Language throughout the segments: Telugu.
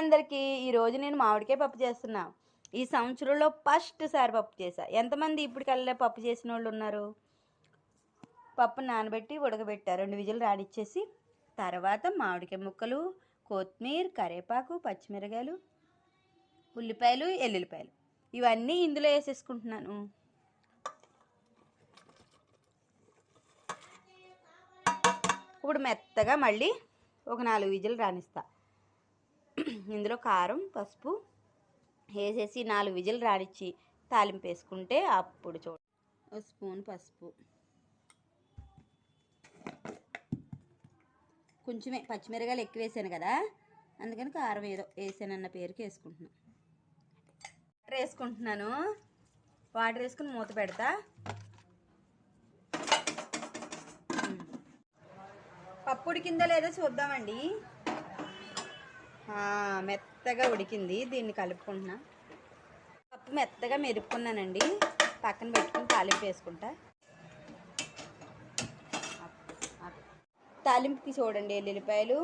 అందరికీ. ఈరోజు నేను మామిడికాయ పప్పు చేస్తున్నా. ఈ సంవత్సరంలో ఫస్ట్ సారి పప్పు చేసా. ఎంతమంది ఇప్పటికల్లా పప్పు చేసిన వాళ్ళు ఉన్నారు? పప్పు నానబెట్టి ఉడకబెట్టా, 2 విజిల్ రానిచ్చేసి, తర్వాత మామిడికాయ ముక్కలు, కొత్తిమీర, కరివేపాకు, పచ్చిమిరకాయలు, ఉల్లిపాయలు, ఎల్లుల్లిపాయలు ఇవన్నీ ఇందులో వేసేసుకుంటున్నాను. ఇప్పుడు మెత్తగా మళ్ళీ ఒక 4 విజిల్ రానిస్తా. ఇందులో కారం, పసుపు వేసేసి 4 విజిల్ రానిచ్చి తాలింపు వేసుకుంటే అప్పుడు ఒక స్పూన్ పసుపు, కొంచెమే పచ్చిమిరకాయలు ఎక్కువ వేసాను కదా, అందుకని కారం ఏదో వేసానన్న పేరుకి వేసుకుంటున్నాను. వాటర్ వేసుకుంటున్నాను. వాటర్ వేసుకుని మూత పెడతా. పప్పు ఉడికిందో లేదో చూద్దామండి. మెత్తగా ఉడికింది. దీన్ని కలుపుకుంటున్నా. పప్పు మెత్తగా మెరుపుకున్నానండి. పక్కన పెట్టుకుని తాలింపు వేసుకుంటా. తాలింపుకి చూడండి, ఎల్లుల్లిపాయలు,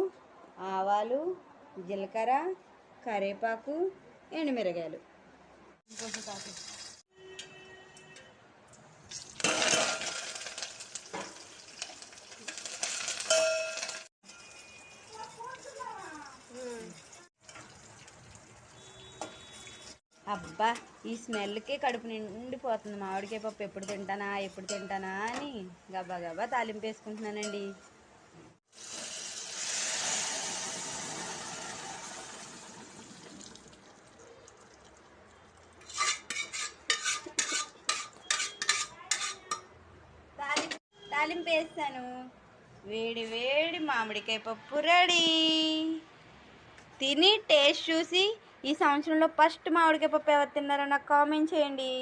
ఆవాలు, జీలకర్ర, కరివేపాకు, ఎండుమిరగాయలు. అబ్బా, ఈ స్మెల్కే కడుపు నిండిపోతుంది. మామిడికాయ పప్పు ఎప్పుడు తింటానా అని గబా గబా తాలింపు వేసుకుంటున్నానండి. తాలింపు వేస్తాను. వేడి వేడి మామిడికాయ పప్పు రెడీ. తిని టేస్ట్ చూసి ఈ సంవత్సరంలో ఫస్ట్ మామిడికాయ పప్పు ఎవరు తిన్నారో నాకు కామెంట్ చేయండి.